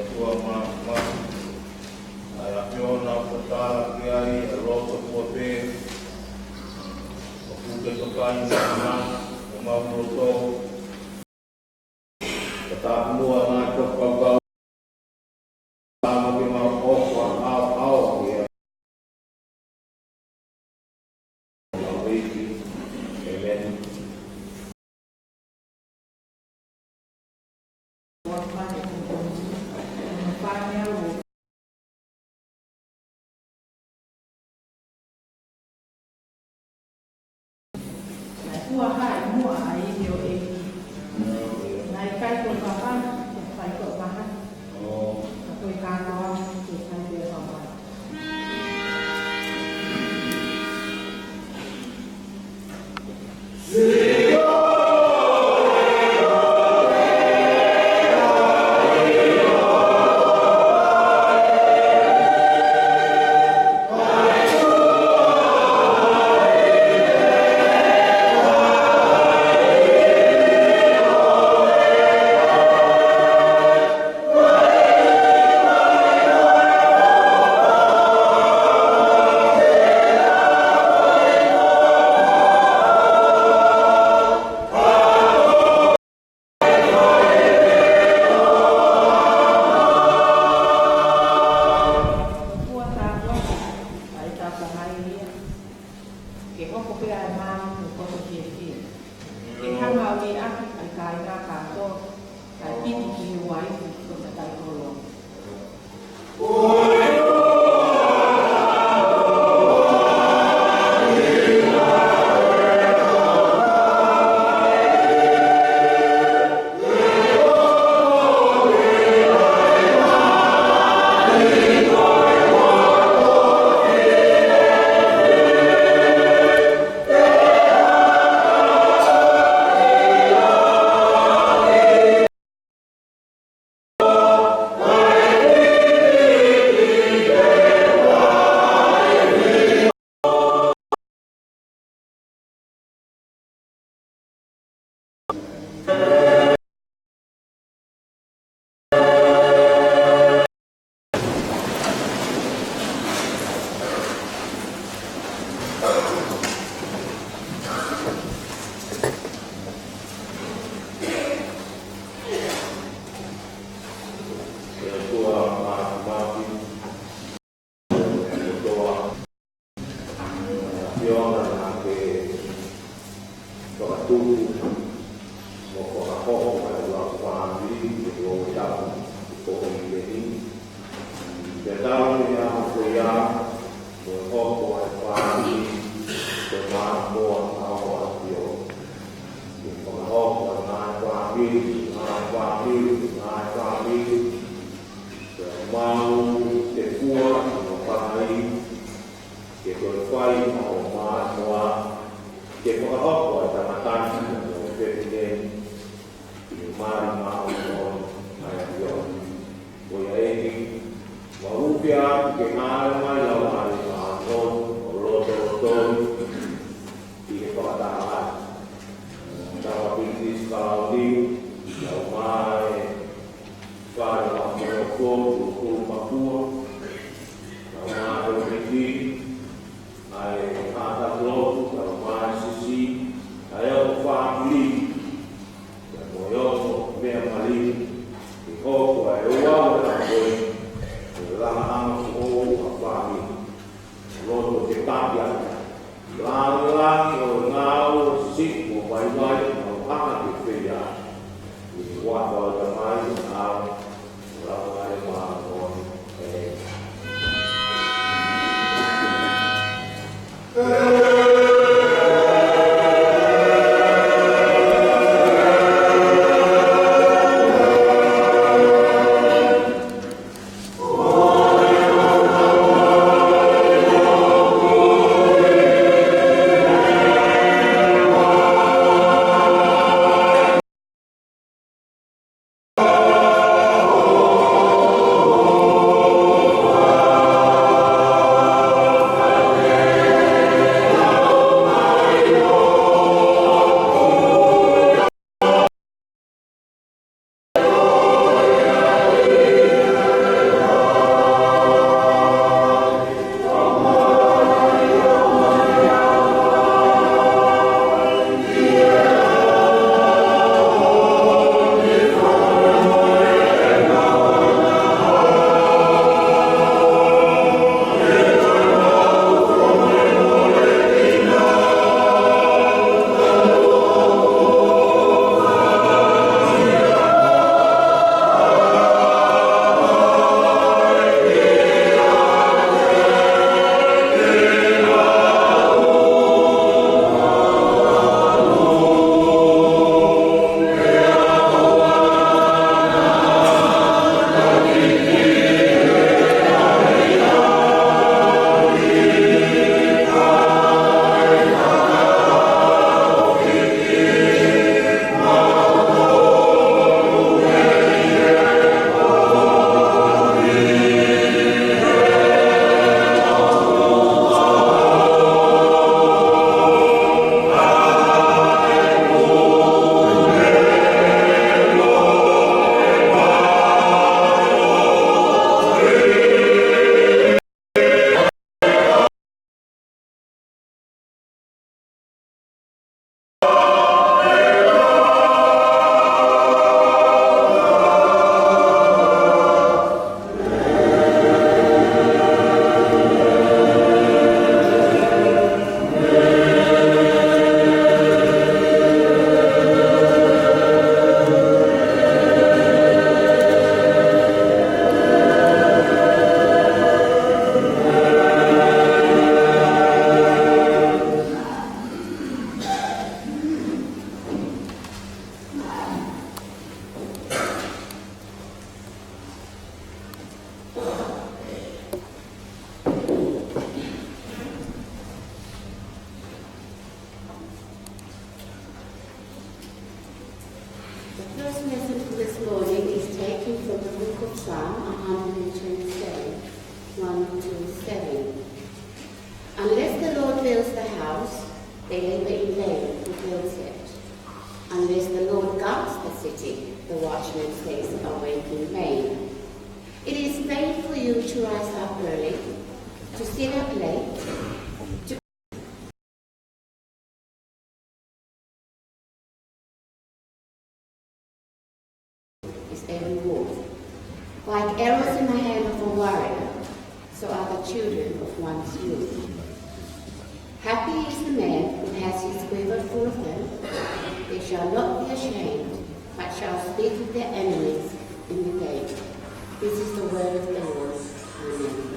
tua mama ala piona potala kiai roto pope kuke tokan sama mamuto ketamua na kopau sama ki mau opo au ya amen. Mua hai mua ai nhiều em này cái con bà con phải cỡ bà con tôi càng lo chỉ thay việc học bài The first lesson for this morning is taken from the book of Psalm 127, 1 to 7. Unless the Lord builds the house, they labor in vain who builds it. Unless the Lord guards the city, the watchman stays awake in vain. It is vain for you to rise up early, to sit up late, to is every wolf. Like arrows in the hand of a warrior, so are the children of one's youth. Happy is the man who has his quiver full of them. They shall not be ashamed, but shall speak of their enemies in the gate. This is the word of the Lord. Amen.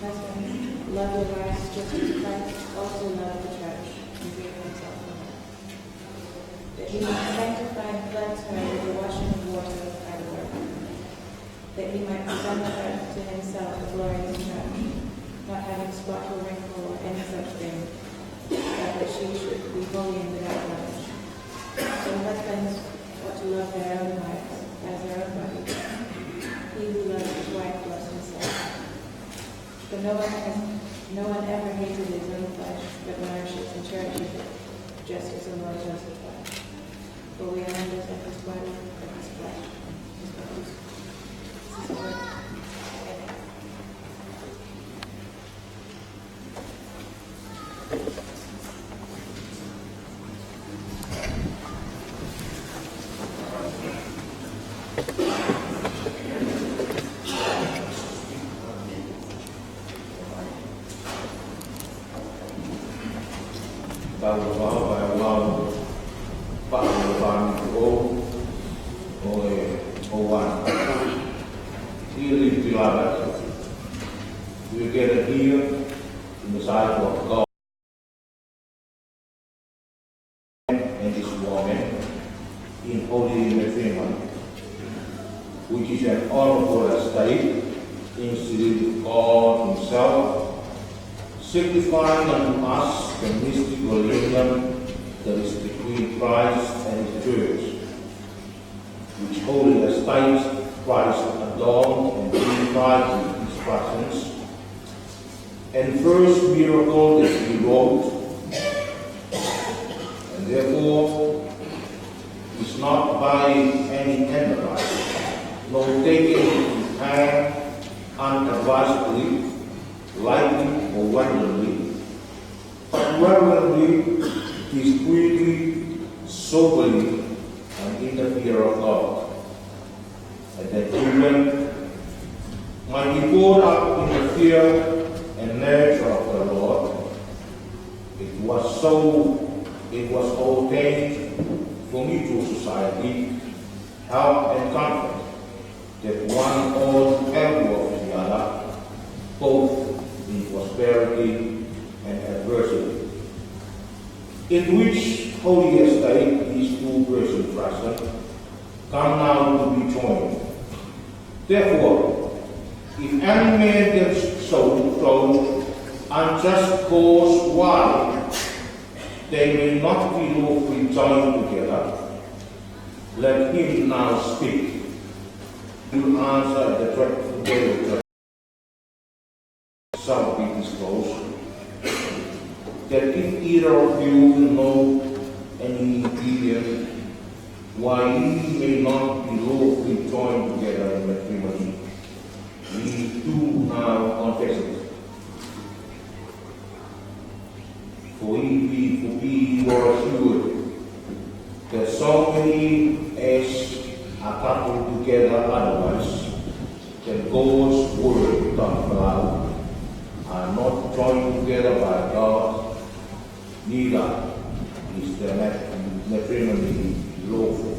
Husbands, love your wives just as Christ also loved the church and gave himself for her, that he might sanctify and cleanse her with the washing of water by the word, that he might present her to himself a glorious church, not having spot or wrinkle or any such thing, but that she should be holy and without blemish. So husbands ought to love their own wives as their own bodies. He who loves his wife loves himself. For no one ever hated his own flesh, but nourishes and cherishes it, just as the Lord does his wife. For we are members of his body, of his flesh, his bones. This is the word. Amen. Tahu bahwa Allah Pak Tuhan oleh Owan Diri Dilarat. We get here in the sight of God and this woman in holy matrimony, which is an honorable estate instituted God Himself, signifying unto us the mystical union that is between Christ and His church, which holy estate Christ adorned and unified with His presence. And first miracle that He wrought, and therefore is not by any enterprise, nor taken in hand unadvisedly, lightly or wantonly, but reverently, discreetly, soberly, and in the fear of God. And that children might be brought up in the fear and nurture of the Lord. It was ordained for mutual society, help and comfort, that one ought to help of the other, both in prosperity and adversity, in which holy estate these two persons present come now to be joined. Therefore, if any man gets so unjust cause why they may not be lawfully joined together, let him now speak. You answer the dreadful day of judgment shall be disclosed, that if either of you know any deviation, why ye may not be lawfully joined together in matrimony, we do now confess it. For we were assured that so many as are coupled together otherwise, that God's word not allowed, are not joined together by God, neither is the matrimony lawful.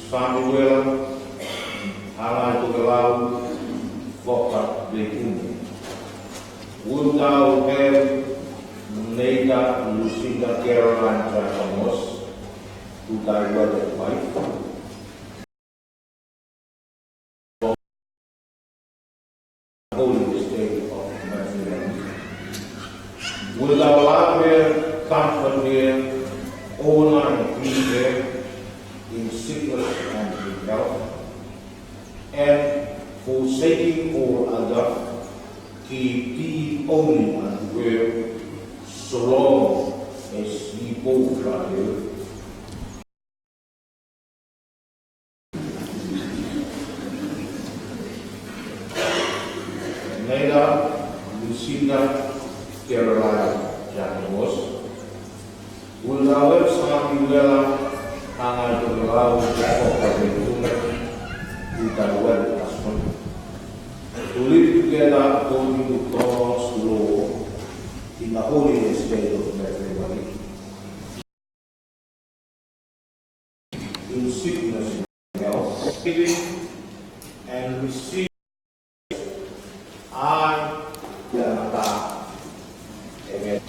Samuel, hangai tugelau, vokat bekum. Would thou have Neda Lucinda Caroline Trachamos to thy wedded wife? Holy state of matrimony. Will thou love her, comfort her, honor and feed her in sickness and in health, and forsaking all other, keep thee only unto her, so long as ye both are here. Neda Lucinda Caroline Jacobos, will thou have Samuel hangai tugelau vokat bekum to thy wedded husband, to live together according to God's law in the holy state of matrimony, thanksgiving and receive. I, God. Amen.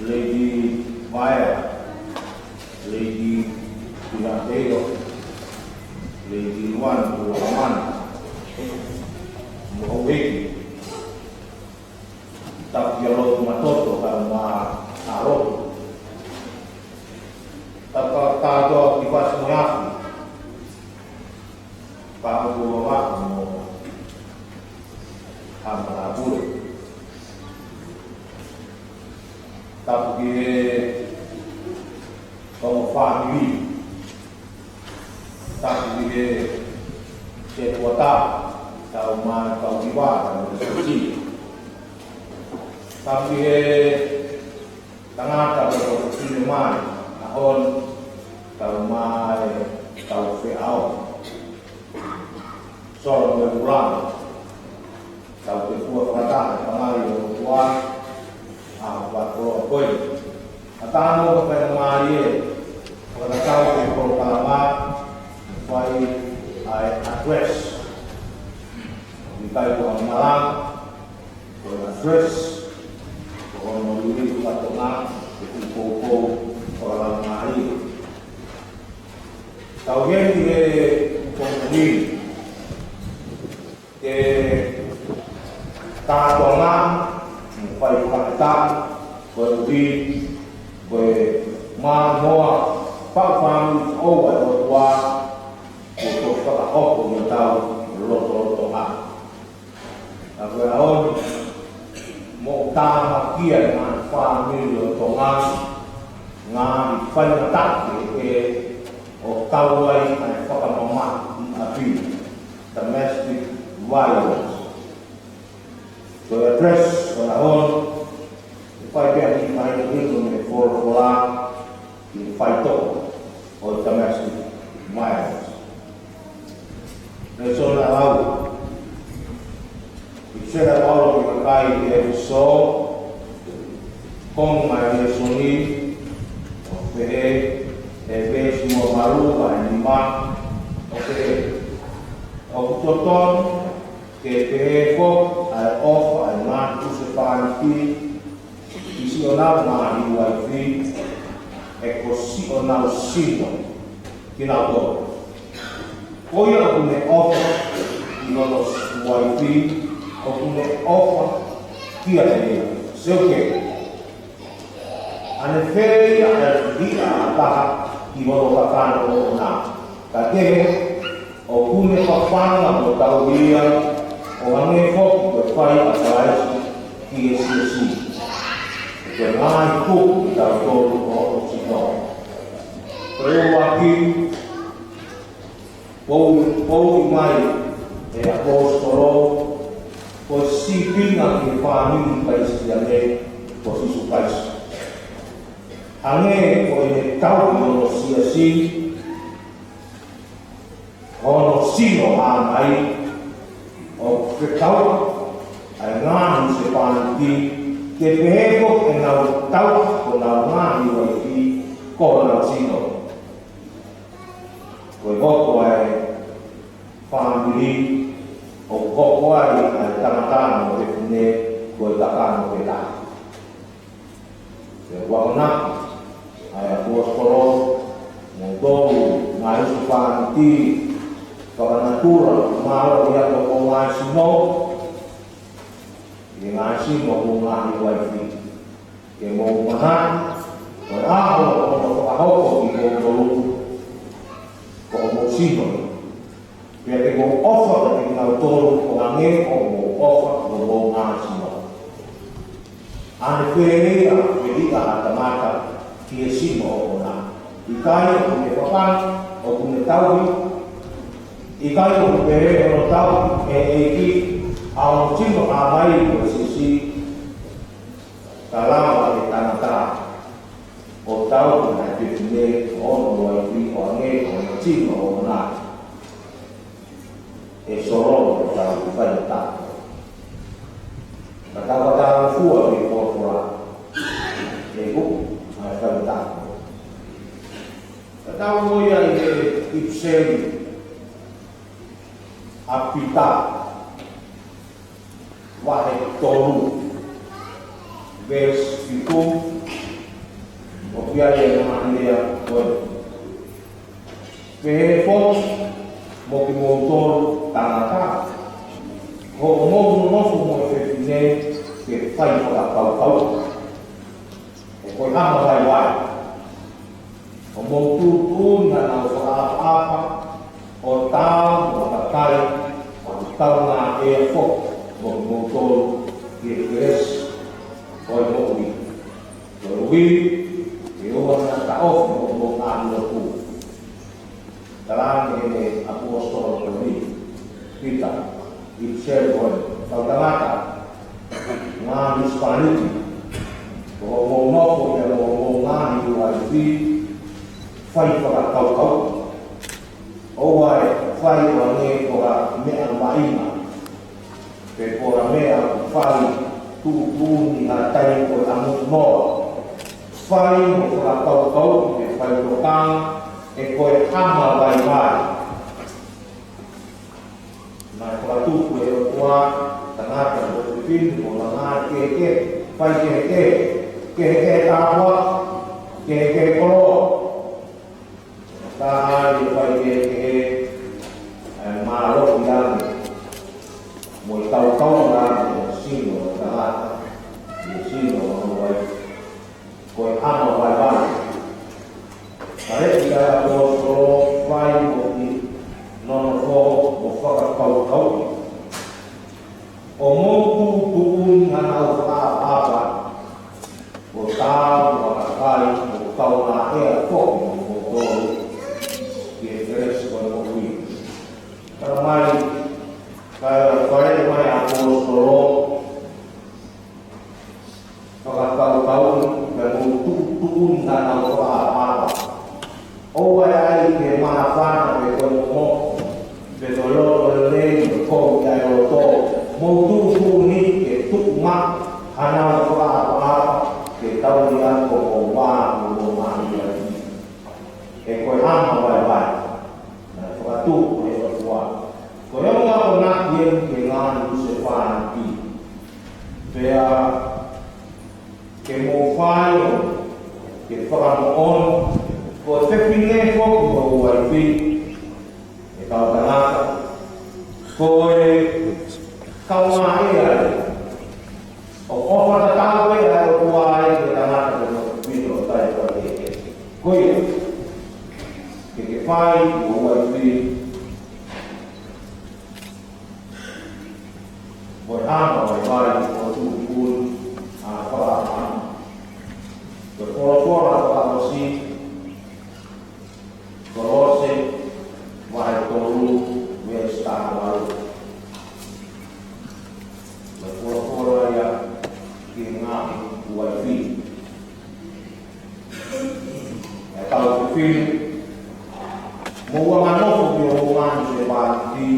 Lady Maya, Lady Pinateo, Lady Juan Roman, Mohawiki, Tapialo Matoto, Kalma Aro, Tapatado Tivas Moyaki, Pago Wako, Hamarabure. Tapi como família, tapi se botar tau ma tau diwa no suci, tapi tengah tau cinema, ahon tau ma tau feau, sorong berulang, tau ketua kata tengah yo tua. Bakro koi atano ka mari wala tao ke programa fai ai address di kai ko malang ko address ko no yuri ko tona ko orang mari tao ye ni ko ni ke ta tona phải phản tác bởi vì về mà mua pháp phạm ô bởi một qua của các bạn học của người ta lột hạ về hơn một tāma kia ngā whāmiri o tō ngā i whainatake o kauai ai whakamama I api, domestic violence. So address o na hon, I whai pia I mai ringo me whora I whai toko o domestic violence. E so na au, I sera paulo ki kai e so, kong mai e soni, o pehe, e besi mo maru ai ni ma, o pehe. O kutoton, ke pehe ko, ai ofa ai ngā kuse whānti, I si o nau ngā I waifi, e ko si o nau sino, ki nau tō. Koia o kune ofa, I nono waifi, o kune ofa, kia te ea, seo ke. Ane wheri a ria a taha, I nono kakana o nā. Ka tehe, o kune whawhanga mo tau ria, o ange hoki koe whai a taisi ki e si. Koe ngāi kuku I tau tōru o o sino. Reo waki, pou I mai e apostolo, ko si pinga ki whāngi kaisi ane ko sisu kaisi. Ange ko e tau I ono si, ono sino a mai, o ke tau, ai ngānu se whāngi, ke peheko e nau tau ko nau ngāni wai ki ko nau sino. Koe hoko ai whāngi, o hoko ai tangatana o te pune, koe takana o te tā. Ke wakana, ai apostolo, mo tōu ngā isu whāngi, whakanatura, māro I ato o ngā sino, I ngā sino o ngā I waifi. Ke mō mana, koe aho o whakahoko I mō tolu, ko o mō sino. Pia ke mō ofa ka te ngau tolu o ange o mō ofa o mō ngā sino. Ane wherea, wherea a tamata ki e sino o ngā. I kai o me whakan, o kune tauhi, I kai o pehe o tau e ki a o tino a mai o sisi ka lawa e tanata o tau na te tine o no ai ki o ange o tino o nā e soro o tau I whai ta. Ka tawata fua ki kōkora e ku a whai ta. Ka tau moia I te ipseri apita wahe tolu vers itu o pia e mahanea koe pehe fos mo ki mo tolu tangata ho mo nofu mo whewhine ke whai whaka kau e koe hama wai wai o mo tūtū na nau whaka o tau, o takai, o tau ngā e fok, o mōtoro, ki e kres, o e mōui. O ui, e oa na ta ofi o mō ngā hua kū. Tarane e apostolo ko ni, pita, I sere koe, tau tangata, ngā mispaniti, o mō noko e o mō ngā ni ua I fi, whai whakakau. O ai whai o ne ko a mea maina, pe ko a mea whai tūpūni a tai ko a noa. Whai mo ko a kau e whai ko tāng e ko e hama vai vai. Nā ko a tūpu e o kua, tangata o te pini o na ngā ke, whai ke tāpua, ke koro. Tahari whai ke māro I ane, mo I tau ane o sino o tahata, I sino o wai, koe hama wai wai. Kareki kai apostolo whai o I nono fō o whakakau. O mō tūpūni ana au whaka Kaya kaya may apostolo, pagkakataon na tutuun na ng pag-aaraw. O ay ke mahafana ke komo ke dolor le ko ya to mo tu ni ke tukma ana apa ke tau dia ko ba mo ma dia e ko ama ba na ko tu e ko ko yo nga ko na bien ke ngan se fa pi pea ke mo fa ke fa mo on ko te pinge ko ko wa fi e ka ta ko e ka wa ia o fa ta ta we a ko wa e ta na ko vi do ta ko e ko e ke fai ko wa fi mo ha mo vai ko tu kun a fa a ko ko si Kolose wahai tolu westa walu berpura-pura ya kingami wifi ya kalau film mau manofu di hubungan sebati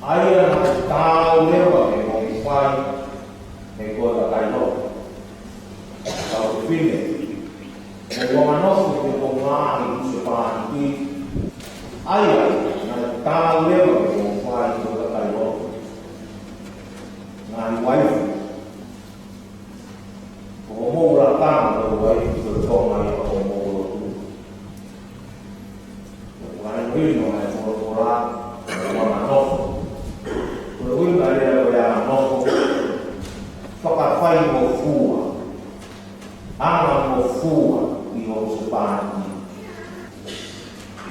ayah nak tahu lewa mau ifai nekota kaino kalau film mau manofu di hubungan seperti ayah nak tahu lewa mau ifai nekota kaino ngan wifi mau belakang atau wifi berkong ayah mau Wino ay mura mga nok. Wino ay kaya nok. Pakafay mo fuwa. Ama mo fuwa iyo sepani.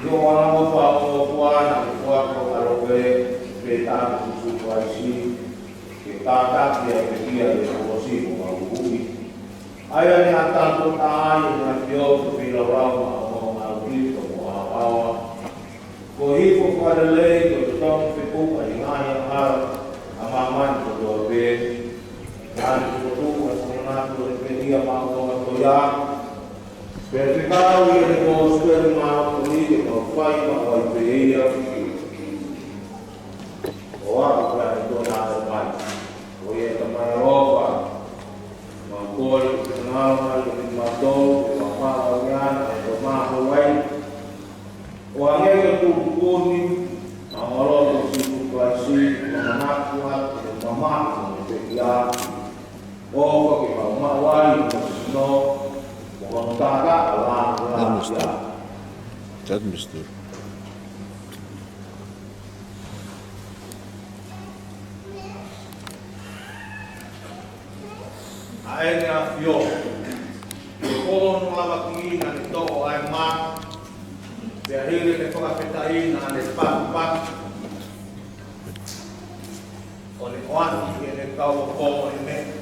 Iyo wala mo pa mo fuwa na fuwa ko alobe beta situasi kita tak dia dia emosi mo ubi. Ayan ni atang tayo na Dios pinaraw mo albi ko awa. Kuhipo ko ada lei ko tong pipu ay ngaya har amaman ko do be dan ko tu ko na ko be dia ma ko to ya vertikal ye ko sper ma ko ni ko fai ma ko be ya o a ko ya to na ma o ye to ma roba ma ko na ma ma do ma ma ya ko ma ko wai Wangnya itu kuning, awalnya itu klasik, anak kuat, mama, ya, oh kita mama wali, no, orang taga, alam, ya. Termüstür. Akhirnya, yo, kalau nolak ini nanti itu orang mak. Dahil ke pagkakitain na nagpagpag o ni Juan que le cabo como ni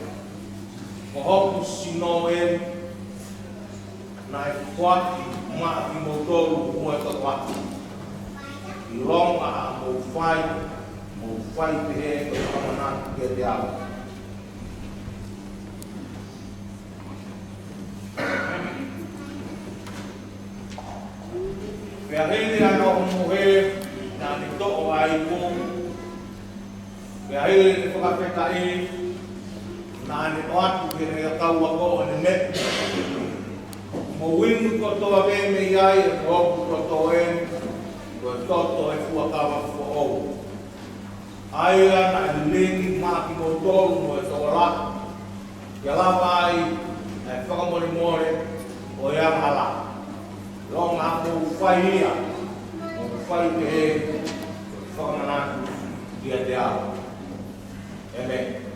mo sinoen na kwat ma motor mo to kwat ilong a mo fai pe ko na ke dia Kaya ano umuwi na nito o ay kung kaya ito pagkakitain na nito at kinakawa ko o nimet mawin ko to abe may yay at huwag ko toin ko to ay fuwakawa ko o ay na aling makimotol mo ito wala yalabay ay pakamulimore o yang halak Long aku fahia, fahia, fahana dia dia, amen.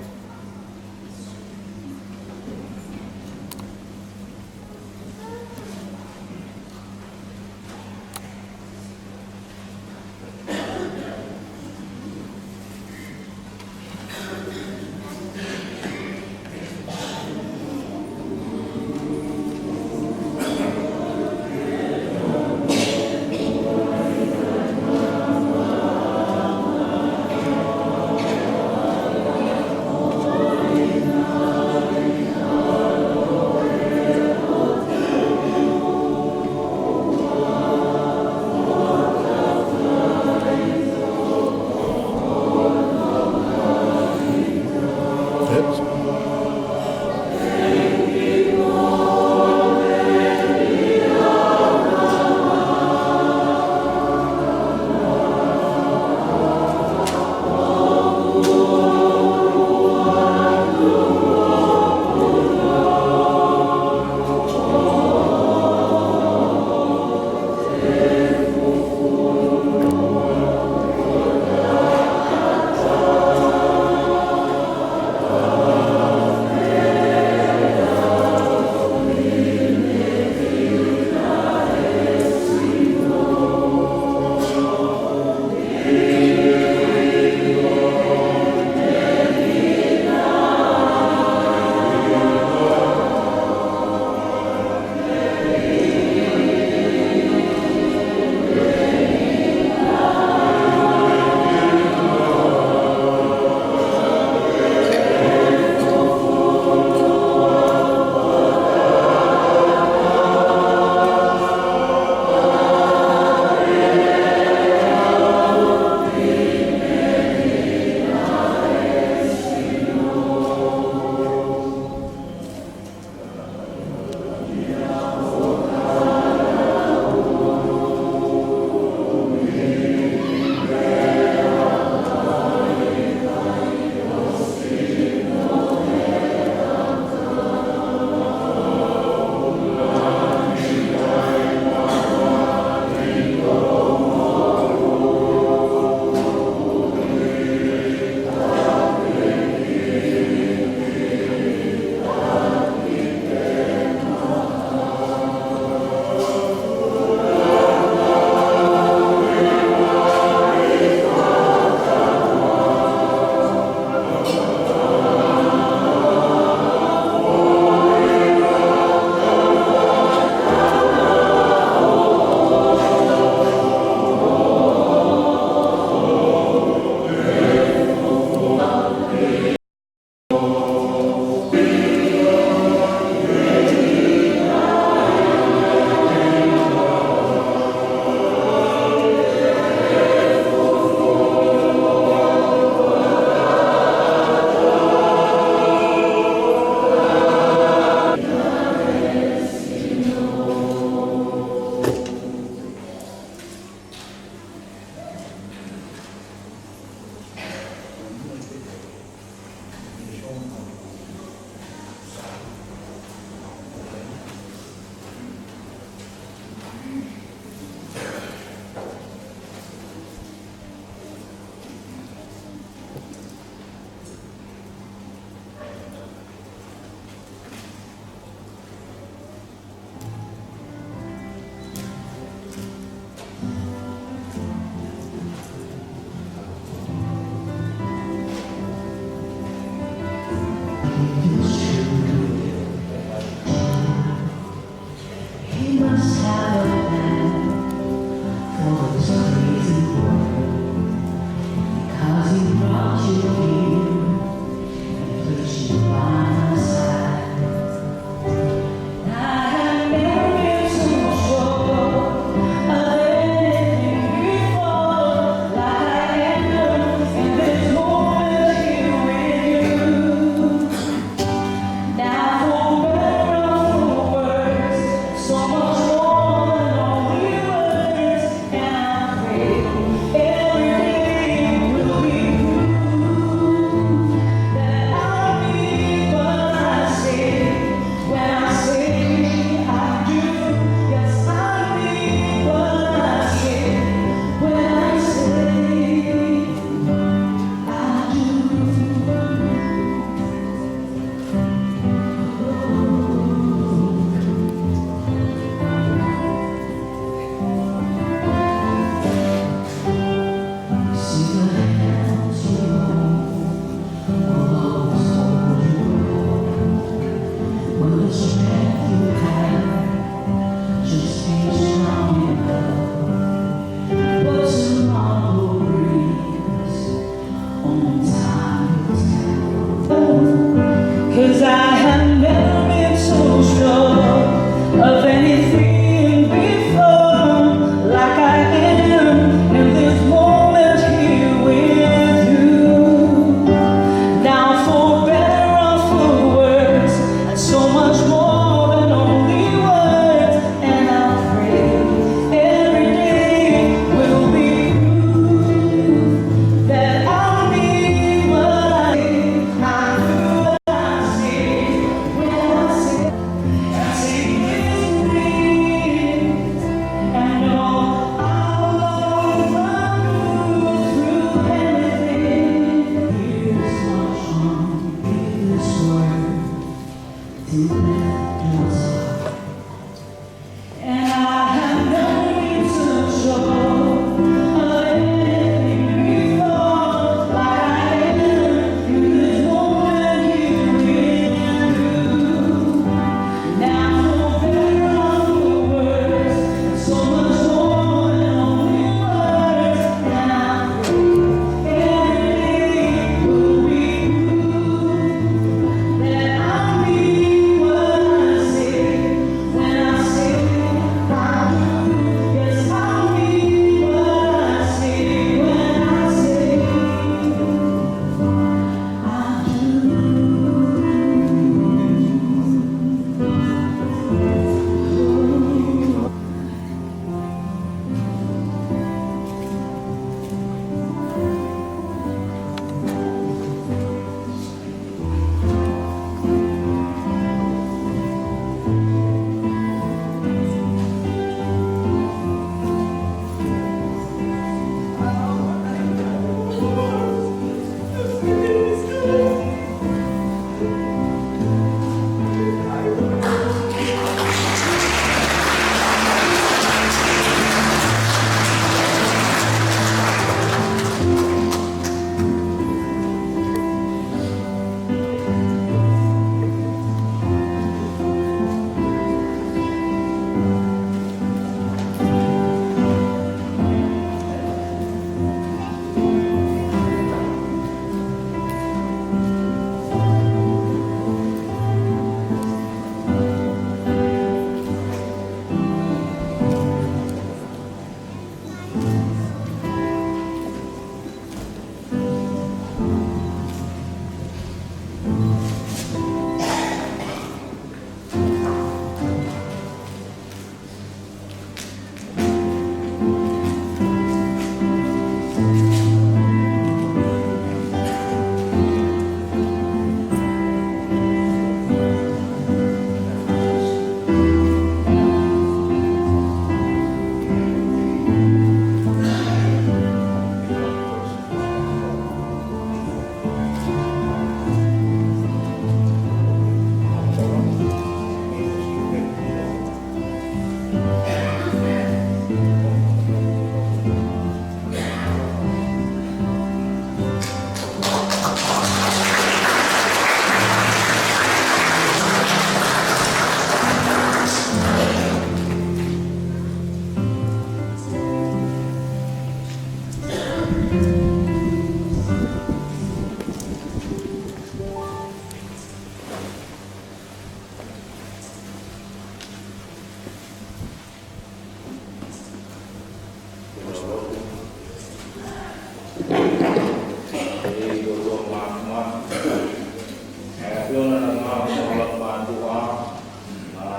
fiona na ngā mga mātua,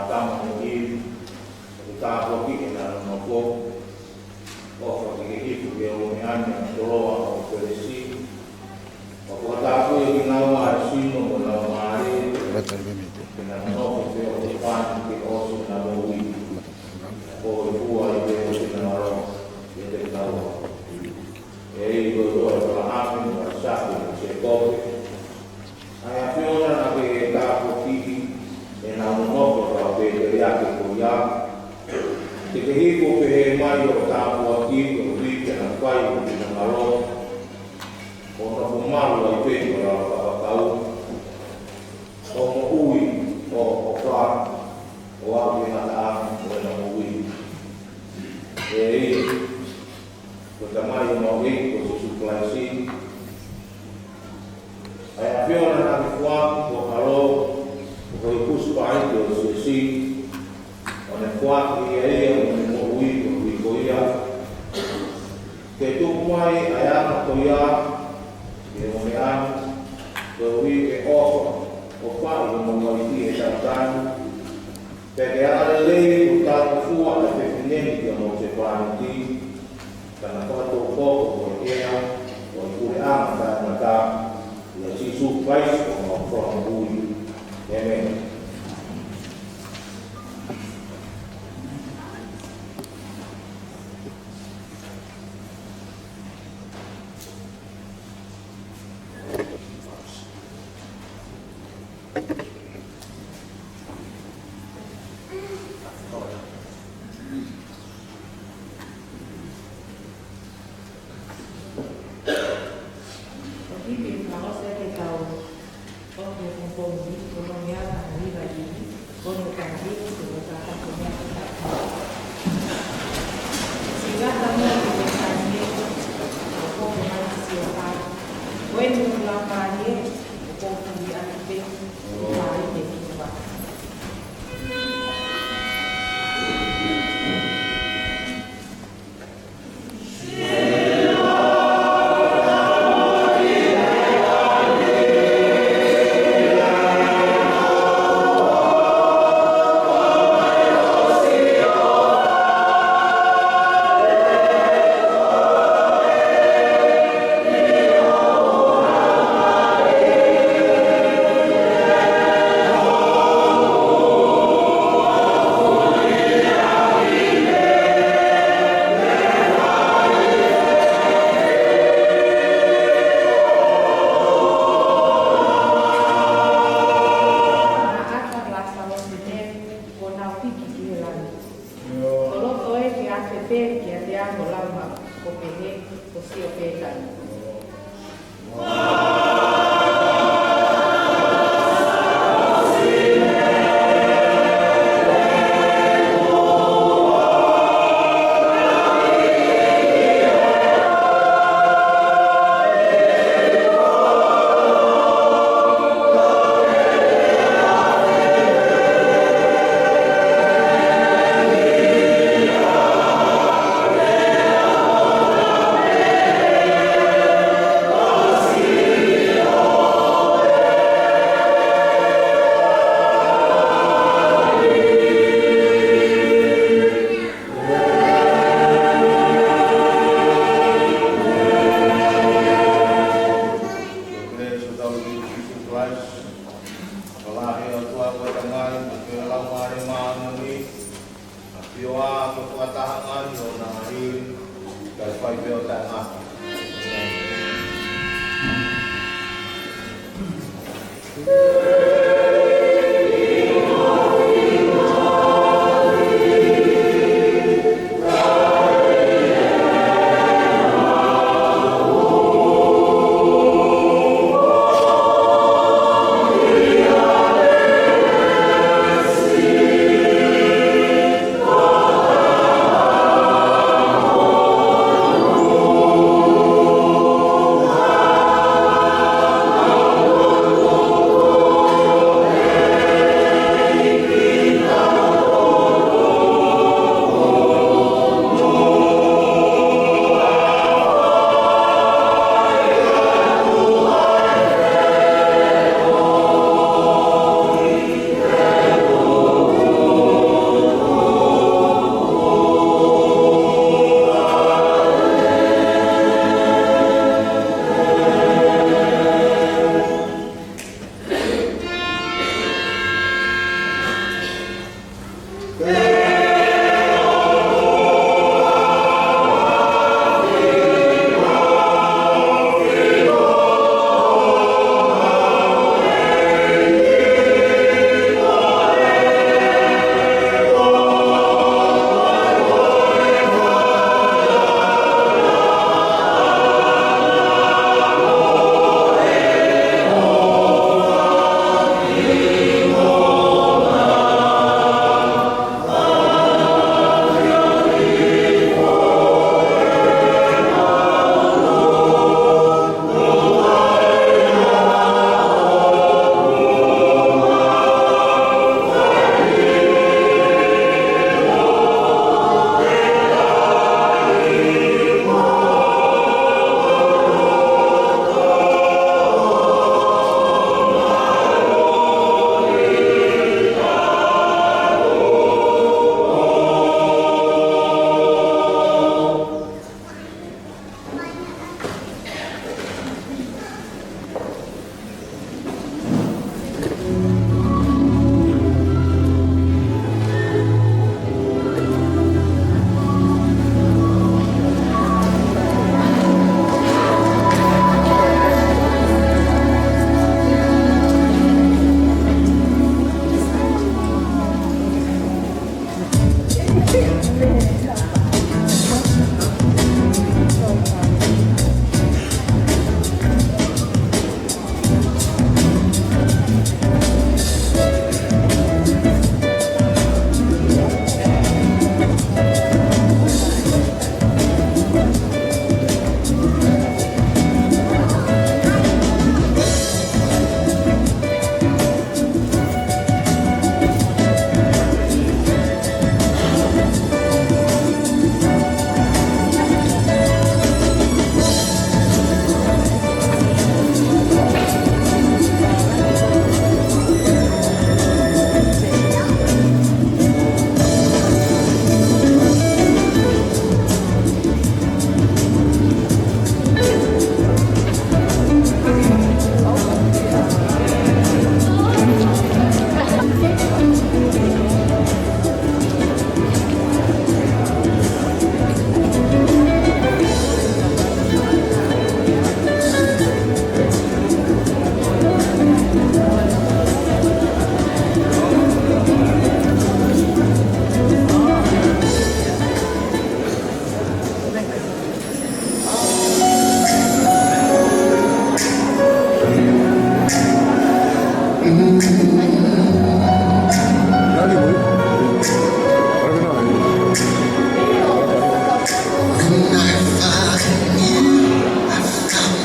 tama mo i, ka ko ki na no ko, o ko ki ki ku ke o me ane, toroa o peresi, o ko ta ko i na wa sino mo na mare, na no ko o te pan ki o so na lo wi, o bua i te o te na ro, i te tau. E i ko e la api, na sapi, se kope. Ai a fiona na ke ka ko ki, e na unoko ka pe te ake ko ia, te ke hiko pe he mai o tāpua ki, o whike na whai o ki na ngaro, o na humaru ai pe o rao kapakau, o mo ui o wha, o api hata api o na mo ui. E i, ko ta mai o mau hei, ko se suklaisi, ai a whiona na ke wha, ko haro, ko i kuspai ki o se si, o ne wha ki e o ne mo ui ko ia. Ke tuku mai ai ana ko ia, ke o me anu, ko ui ke ofa, o wha i o mo i ti e tātanu. Pe ke ana lei ko tāku fua a te pineni ki o mo te whāni ti, kana whato koko o ea, o i kure ama tāna tā, i a sisu Christ o mo whaka ui. Amen.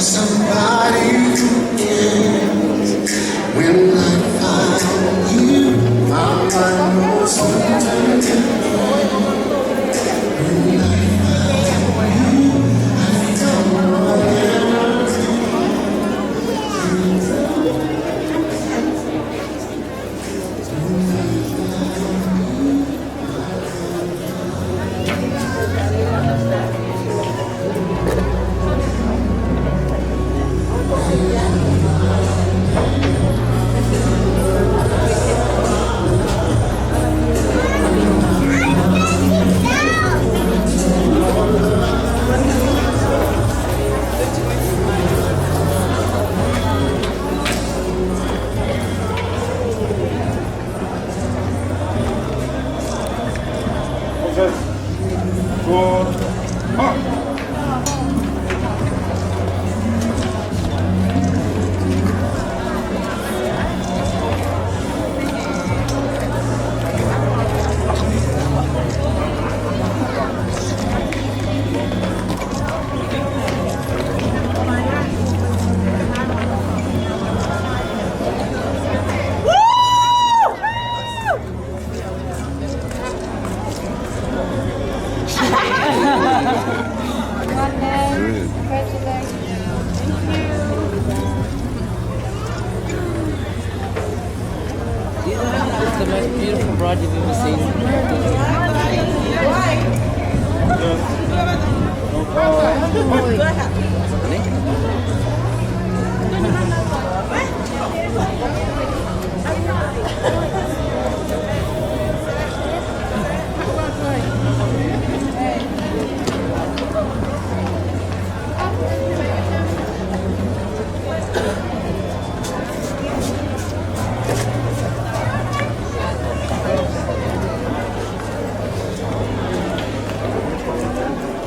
somebody else. When I found you, my mind was turned. When I found you, I don't know It's the most beautiful bride you've ever seen.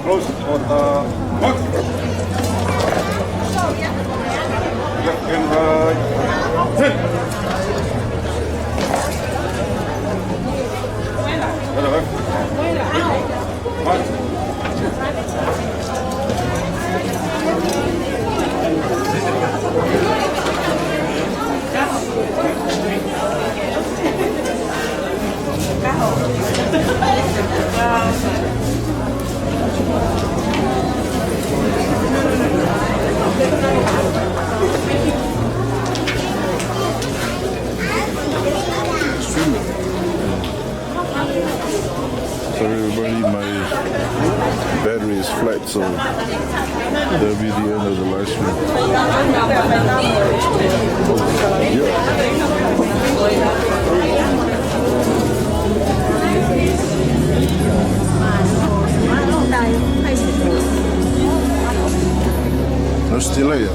Close water. Mark. Left and right. Sit. Mark. Sorry everybody, my battery is flat, so that'll be the end of the live stream. No still here.